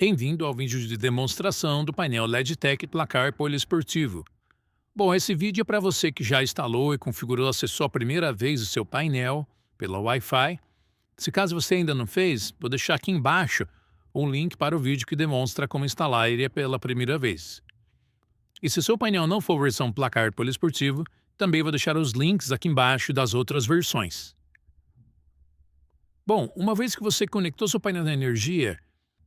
Bem-vindo ao vídeo de demonstração do painel LEDTech Placar Poliesportivo. Bom, esse vídeo é para você que já instalou e configurou acessou a primeira vez o seu painel pela Wi-Fi. Se caso você ainda não fez, vou deixar aqui embaixo um link para o vídeo que demonstra como instalar ele pela primeira vez. E se seu painel não for versão Placar Poliesportivo, também vou deixar os links aqui embaixo das outras versões. Bom, uma vez que você conectou seu painel de energia,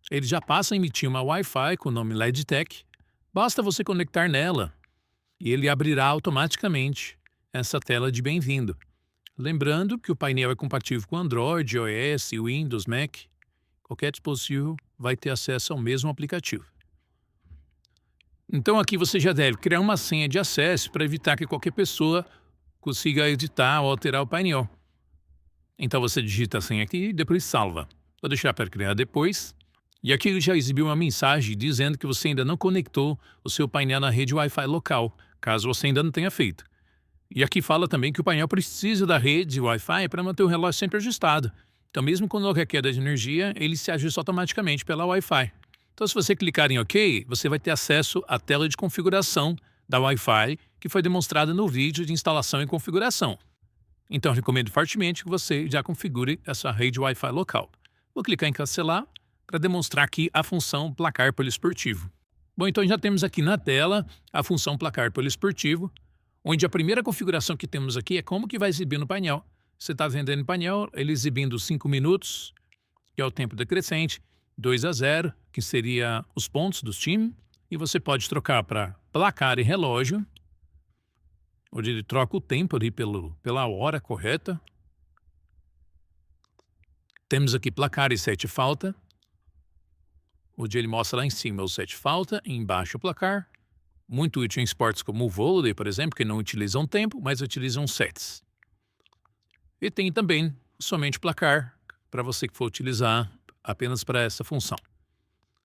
ele já passa a emitir uma Wi-Fi com o nome LEDTech. Basta você conectar nela e ele abrirá automaticamente essa tela de bem-vindo. Lembrando que o painel é compatível com Android, iOS, Windows, Mac. Qualquer dispositivo vai ter acesso ao mesmo aplicativo. Então aqui você já deve criar uma senha de acesso para evitar que qualquer pessoa consiga editar ou alterar o painel. Então você digita a senha aqui e depois salva. Vou deixar para criar depois. E aqui ele já exibiu uma mensagem dizendo que você ainda não conectou o seu painel na rede Wi-Fi local, caso você ainda não tenha feito. E aqui fala também que o painel precisa da rede Wi-Fi para manter o relógio sempre ajustado. Então, mesmo quando houver queda de energia, ele se ajusta automaticamente pela Wi-Fi. Então, se você clicar em OK, você vai ter acesso à tela de configuração da Wi-Fi que foi demonstrada no vídeo de instalação e configuração. Então, recomendo fortemente que você já configure essa rede Wi-Fi local. Vou clicar em cancelar para demonstrar aqui a função placar poliesportivo. Bom, então já temos aqui na tela a função placar poliesportivo, onde a primeira configuração que temos aqui é como que vai exibir no painel. Você está vendo aí no painel, ele exibindo 5 minutos, que é o tempo decrescente, 2-0, que seria os pontos dos times, e você pode trocar para placar e relógio, onde ele troca o tempo ali pela hora correta. Temos aqui placar e set falta, onde ele mostra lá em cima o set falta e embaixo o placar. Muito útil em esportes como o vôlei, por exemplo, que não utilizam tempo, mas utilizam sets. E tem também somente placar, para você que for utilizar apenas para essa função.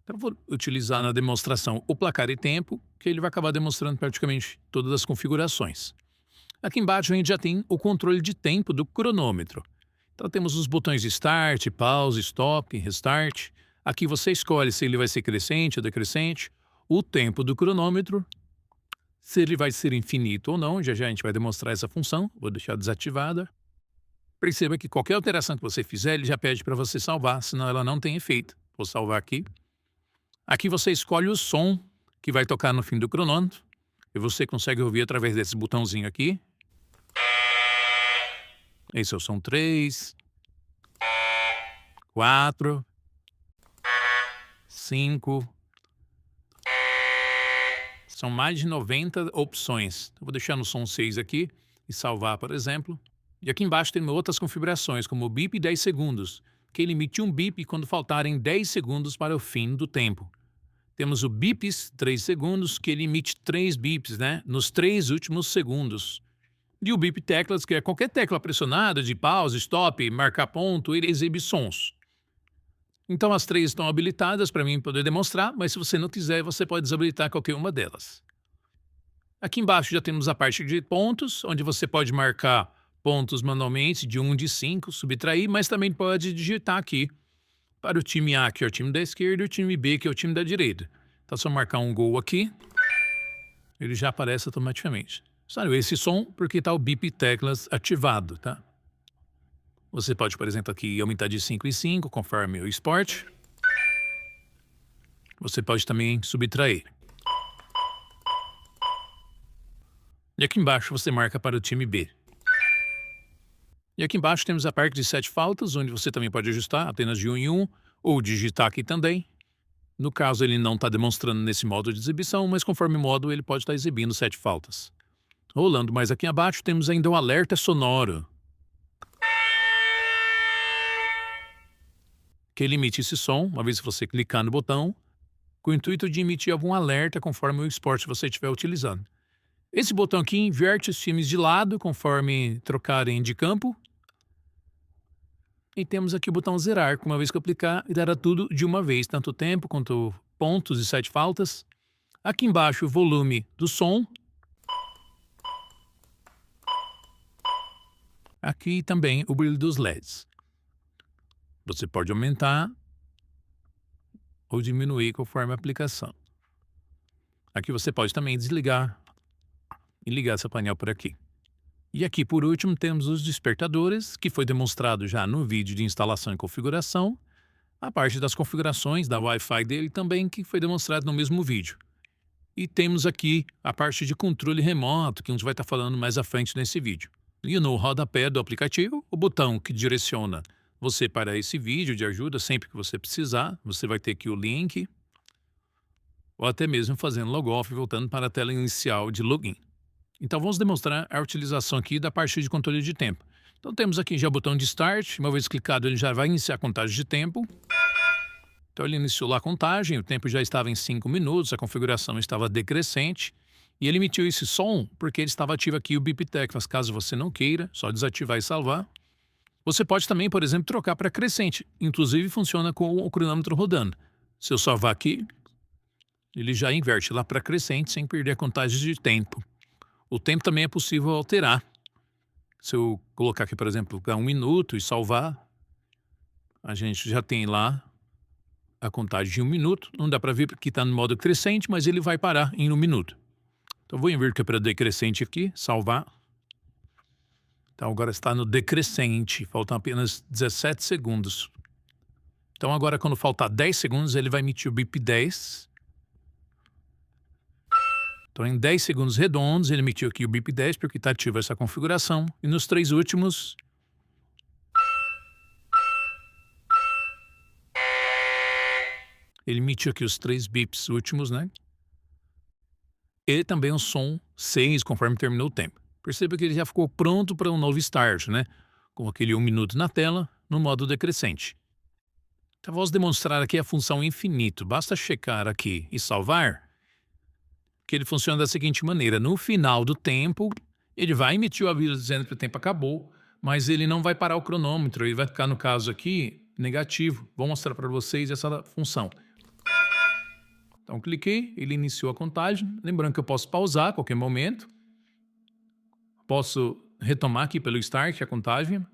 Então, eu vou utilizar na demonstração o placar e tempo, que ele vai acabar demonstrando praticamente todas as configurações. Aqui embaixo a gente já tem o controle de tempo do cronômetro. Então temos os botões de Start, Pause, Stop, Restart. Aqui você escolhe se ele vai ser crescente ou decrescente, o tempo do cronômetro, se ele vai ser infinito ou não, já já a gente vai demonstrar essa função, vou deixar desativada. Perceba que qualquer alteração que você fizer, ele já pede para você salvar, senão ela não tem efeito. Vou salvar aqui. Aqui você escolhe o som que vai tocar no fim do cronômetro, e você consegue ouvir através desse botãozinho aqui. Esse é o som 3, 4, 5. São mais de 90 opções. Eu vou deixar no som 6 aqui e salvar, por exemplo. E aqui embaixo tem outras configurações, como o bip 10 segundos, que ele emite um bip quando faltarem 10 segundos para o fim do tempo. Temos o bips 3 segundos, que ele emite 3 bips, nos 3 últimos segundos. E o bip teclas, que é qualquer tecla pressionada de pause, stop, marcar ponto, ele exibe sons. Então as 3 estão habilitadas para mim poder demonstrar, mas se você não quiser, você pode desabilitar qualquer uma delas. Aqui embaixo já temos a parte de pontos, onde você pode marcar pontos manualmente de 1 de 5, subtrair, mas também pode digitar aqui para o time A, que é o time da esquerda, e o time B, que é o time da direita. Então, se eu marcar um gol aqui, ele já aparece automaticamente. Sabe, esse som porque está o bip teclas ativado, tá? Você pode, por exemplo, aqui aumentar de 5 em 5, conforme o esporte. Você pode também subtrair. E aqui embaixo você marca para o time B. E aqui embaixo temos a parte de 7 faltas, onde você também pode ajustar apenas de 1 em 1, ou digitar aqui também. No caso, ele não está demonstrando nesse modo de exibição, mas conforme o modo, ele pode estar exibindo 7 faltas. Rolando mais aqui abaixo, temos ainda o alerta sonoro, que ele emite esse som, uma vez que você clicar no botão, com o intuito de emitir algum alerta conforme o esporte que você estiver utilizando. Esse botão aqui inverte os times de lado conforme trocarem de campo. E temos aqui o botão zerar, que uma vez que eu aplicar, dará tudo de uma vez, tanto tempo quanto pontos e 7 faltas. Aqui embaixo o volume do som. Aqui também o brilho dos LEDs. Você pode aumentar ou diminuir conforme a aplicação. Aqui você pode também desligar e ligar essa painel por aqui. E aqui, por último, temos os despertadores, que foi demonstrado já no vídeo de instalação e configuração. A parte das configurações da Wi-Fi dele também, que foi demonstrado no mesmo vídeo. E temos aqui a parte de controle remoto, que a gente vai estar falando mais à frente nesse vídeo. E no rodapé do aplicativo, o botão que direciona você para esse vídeo de ajuda sempre que você precisar. Você vai ter aqui o link, ou até mesmo fazendo logoff e voltando para a tela inicial de login. Então vamos demonstrar a utilização aqui da parte de controle de tempo. Então temos aqui já o botão de Start, uma vez clicado ele já vai iniciar a contagem de tempo. Então ele iniciou lá a contagem, o tempo já estava em 5 minutos, a configuração estava decrescente. E ele emitiu esse som porque ele estava ativo aqui o Beep Tech, mas caso você não queira, só desativar e salvar. Você pode também, por exemplo, trocar para crescente, inclusive funciona com o cronômetro rodando. Se eu salvar aqui, ele já inverte lá para crescente sem perder a contagem de tempo. O tempo também é possível alterar. Se eu colocar aqui, por exemplo, 1 minuto e salvar, a gente já tem lá a contagem de 1 minuto. Não dá para ver porque está no modo crescente, mas ele vai parar em 1 minuto. Então vou inverter para decrescente aqui, salvar. Então agora está no decrescente, faltam apenas 17 segundos. Então agora quando faltar 10 segundos ele vai emitir o bip 10. Então, em 10 segundos redondos, ele emitiu aqui o bip 10, porque está ativa essa configuração. E nos 3 últimos, ele emitiu aqui os 3 bips últimos, né? E também o som 6, conforme terminou o tempo. Perceba que ele já ficou pronto para um novo start, né? Com aquele 1 minuto na tela, no modo decrescente. Então, vamos demonstrar aqui a função infinito. Basta checar aqui e salvar, que ele funciona da seguinte maneira: no final do tempo, ele vai emitir o aviso dizendo que o tempo acabou, mas ele não vai parar o cronômetro, ele vai ficar, no caso aqui, negativo. Vou mostrar para vocês essa função. Então, cliquei, ele iniciou a contagem. Lembrando que eu posso pausar a qualquer momento. Posso retomar aqui pelo Start a contagem.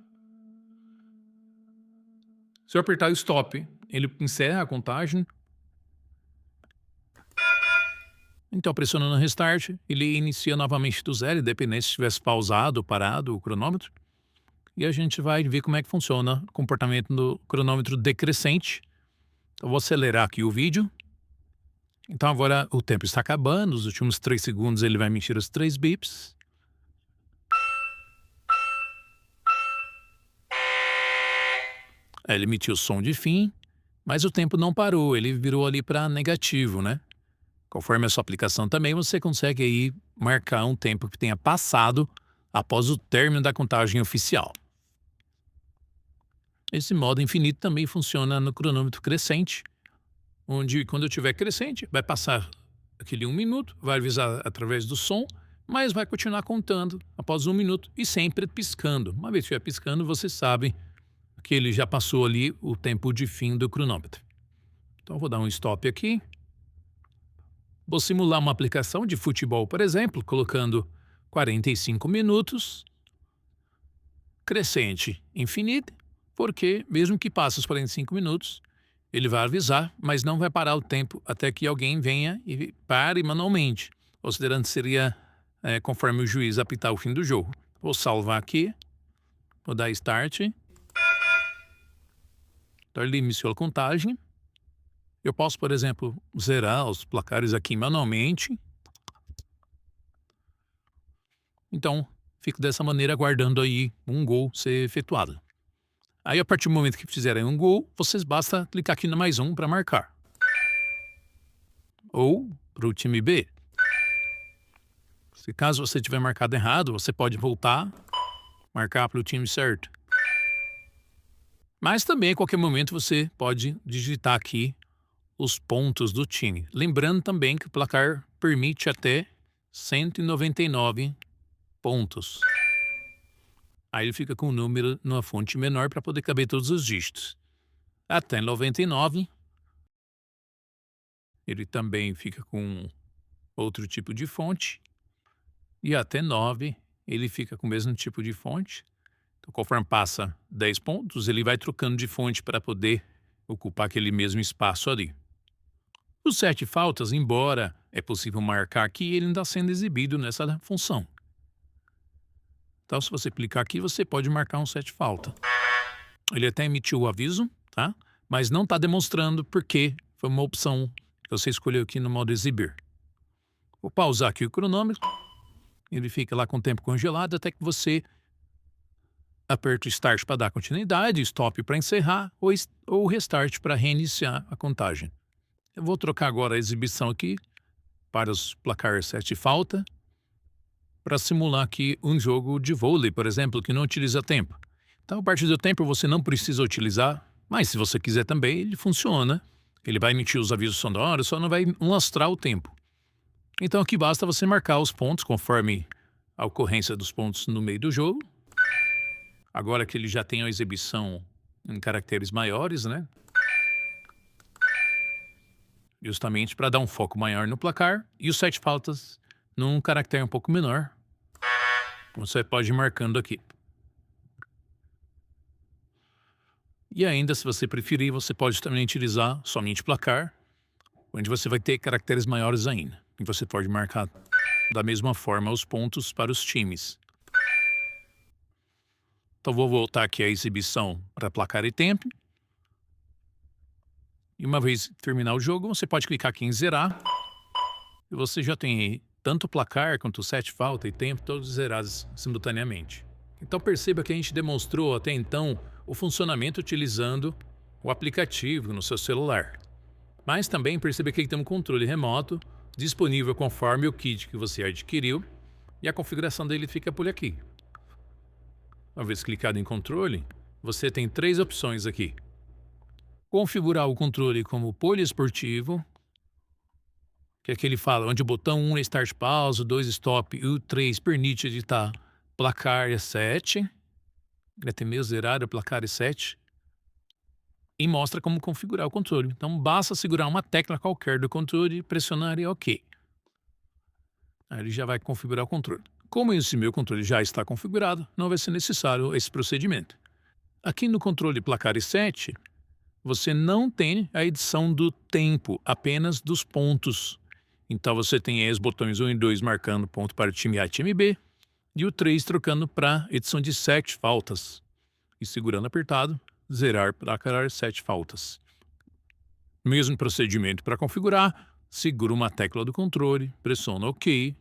Se eu apertar o Stop, ele encerra a contagem. Então, pressionando Restart, ele inicia novamente do zero, independente se tivesse pausado ou parado o cronômetro. E a gente vai ver como é que funciona o comportamento do cronômetro decrescente. Então, vou acelerar aqui o vídeo. Então, agora o tempo está acabando. Nos últimos 3 segundos ele vai emitir os 3 bips. Ele emitiu o som de fim, mas o tempo não parou, ele virou ali para negativo, né? Conforme a sua aplicação também, você consegue aí marcar um tempo que tenha passado após o término da contagem oficial. Esse modo infinito também funciona no cronômetro crescente, onde quando eu tiver crescente, vai passar aquele 1 minuto, vai avisar através do som, mas vai continuar contando após 1 minuto e sempre piscando. Uma vez que estiver piscando, você sabe que ele já passou ali o tempo de fim do cronômetro. Então, vou dar um stop aqui. Vou simular uma aplicação de futebol, por exemplo, colocando 45 minutos, crescente infinito, porque mesmo que passe os 45 minutos, ele vai avisar, mas não vai parar o tempo até que alguém venha e pare manualmente, considerando que seria conforme o juiz apitar o fim do jogo. Vou salvar aqui, vou dar Start. Então ele iniciou a contagem. Eu posso, por exemplo, zerar os placares aqui manualmente. Então, fico dessa maneira aguardando aí um gol ser efetuado. Aí, a partir do momento que fizerem um gol, vocês basta clicar aqui no mais um para marcar. Ou para o time B. Se caso você tiver marcado errado, você pode voltar, marcar para o time certo. Mas também, a qualquer momento, você pode digitar aqui os pontos do time. Lembrando também que o placar permite até 199 pontos. Aí ele fica com o número numa fonte menor para poder caber todos os dígitos. Até 99, ele também fica com outro tipo de fonte. E até 9, ele fica com o mesmo tipo de fonte. Então, conforme passa 10 pontos, ele vai trocando de fonte para poder ocupar aquele mesmo espaço ali. Os 7 faltas, embora é possível marcar aqui, ele não está sendo exibido nessa função. Então, se você clicar aqui, você pode marcar um 7 falta. Ele até emitiu o aviso, tá? Mas não está demonstrando porque foi uma opção que você escolheu aqui no modo exibir. Vou pausar aqui o cronômetro. Ele fica lá com o tempo congelado até que você aperta o Start para dar continuidade, Stop para encerrar ou Restart para reiniciar a contagem. Eu vou trocar agora a exibição aqui para os placar 7 falta para simular aqui um jogo de vôlei, por exemplo, que não utiliza tempo. Então, a partir do tempo você não precisa utilizar, mas se você quiser também, ele funciona. Ele vai emitir os avisos sonoros, só não vai lastrar o tempo. Então aqui basta você marcar os pontos conforme a ocorrência dos pontos no meio do jogo. Agora que ele já tem a exibição em caracteres maiores, né? Justamente para dar um foco maior no placar. E os 7 faltas num caractere um pouco menor. Você pode ir marcando aqui. E ainda, se você preferir, você pode também utilizar somente placar, onde você vai ter caracteres maiores ainda. E você pode marcar da mesma forma os pontos para os times. Então vou voltar aqui à exibição para placar e tempo. E uma vez terminar o jogo, você pode clicar aqui em zerar. E você já tem aí tanto o placar quanto o 7 falta e tempo, todos zerados simultaneamente. Então perceba que a gente demonstrou até então o funcionamento utilizando o aplicativo no seu celular. Mas também perceba que tem um controle remoto disponível conforme o kit que você adquiriu e a configuração dele fica por aqui. Uma vez clicado em controle, você tem 3 opções aqui. Configurar o controle como poliesportivo, que é aquele fala onde o botão 1 é Start Pause, o 2 Stop e o 3 permite editar placar e 7. Até mesmo zerar o placar e 7. E mostra como configurar o controle. Então basta segurar uma tecla qualquer do controle, pressionar e OK. Aí ele já vai configurar o controle. Como esse meu controle já está configurado, não vai ser necessário esse procedimento. Aqui no controle placar e 7, você não tem a edição do tempo, apenas dos pontos. Então você tem aí os botões 1 e 2 marcando ponto para o time A e time B, e o 3 trocando para edição de 7 faltas. E segurando apertado, zerar para placar 7 faltas. Mesmo procedimento para configurar, segura uma tecla do controle, pressiona OK,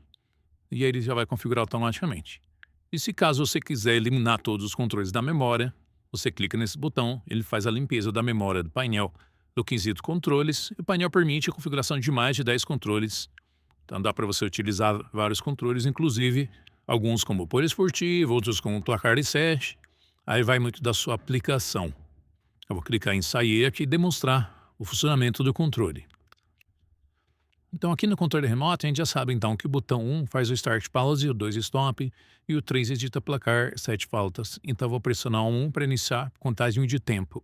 e aí ele já vai configurar automaticamente. E se caso você quiser eliminar todos os controles da memória, você clica nesse botão, ele faz a limpeza da memória do painel do quesito controles, e o painel permite a configuração de mais de 10 controles. Então dá para você utilizar vários controles, inclusive alguns como poliesportivo, outros como placar e 7. Aí vai muito da sua aplicação. Eu vou clicar em sair aqui e demonstrar o funcionamento do controle. Então aqui no controle remoto a gente já sabe então que o botão 1 faz o Start Pause, o 2 Stop e o 3 edita placar 7 faltas. Então eu vou pressionar o 1 para iniciar a contagem de tempo.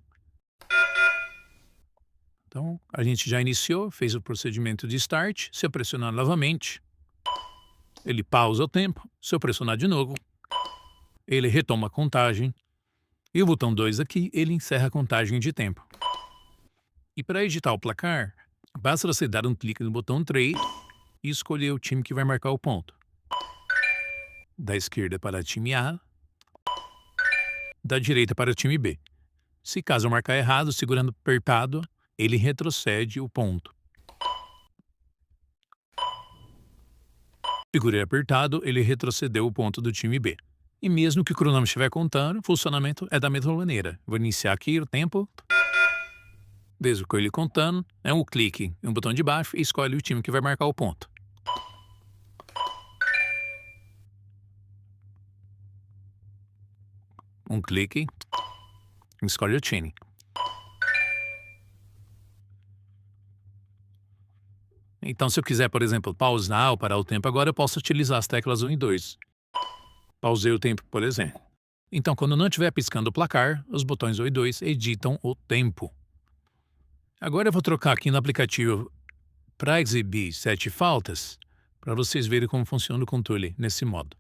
Então a gente já iniciou, fez o procedimento de Start. Se eu pressionar novamente, ele pausa o tempo. Se eu pressionar de novo, ele retoma a contagem. E o botão 2 aqui, ele encerra a contagem de tempo. E para editar o placar, basta você dar um clique no botão 3 e escolher o time que vai marcar o ponto. Da esquerda para o time A, da direita para o time B. Se caso eu marcar errado, segurando apertado, ele retrocede o ponto. Segurei apertado, ele retrocedeu o ponto do time B. E mesmo que o cronômetro estiver contando, o funcionamento é da mesma maneira. Vou iniciar aqui o tempo. Mesmo com ele contando, é um clique no botão de baixo e escolhe o time que vai marcar o ponto. Um clique, escolhe o time. Então, se eu quiser, por exemplo, pausar ou parar o tempo agora, eu posso utilizar as teclas 1 e 2. Pausei o tempo, por exemplo. Então, quando não estiver piscando o placar, os botões 1 e 2 editam o tempo. Agora eu vou trocar aqui no aplicativo para exibir 7 faltas, para vocês verem como funciona o controle nesse modo.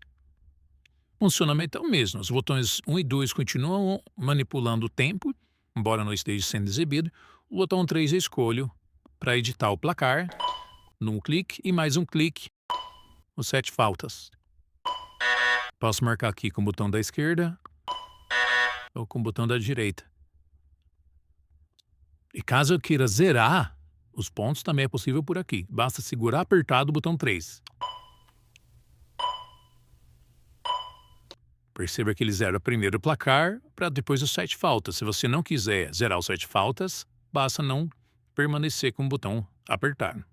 O funcionamento é o mesmo, os botões 1 e 2 continuam manipulando o tempo, embora não esteja sendo exibido. O botão 3 eu escolho para editar o placar, num clique e mais um clique, os 7 faltas. Posso marcar aqui com o botão da esquerda ou com o botão da direita. E caso eu queira zerar os pontos, também é possível por aqui. Basta segurar apertado o botão 3. Perceba que ele zera primeiro o placar para depois os 7 faltas. Se você não quiser zerar os 7 faltas, basta não permanecer com o botão apertado.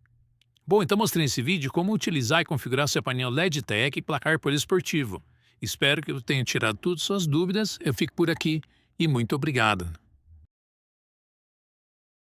Bom, então mostrei nesse vídeo como utilizar e configurar seu painel LED Tech e placar poliesportivo. Espero que eu tenha tirado todas as suas dúvidas. Eu fico por aqui e muito obrigado.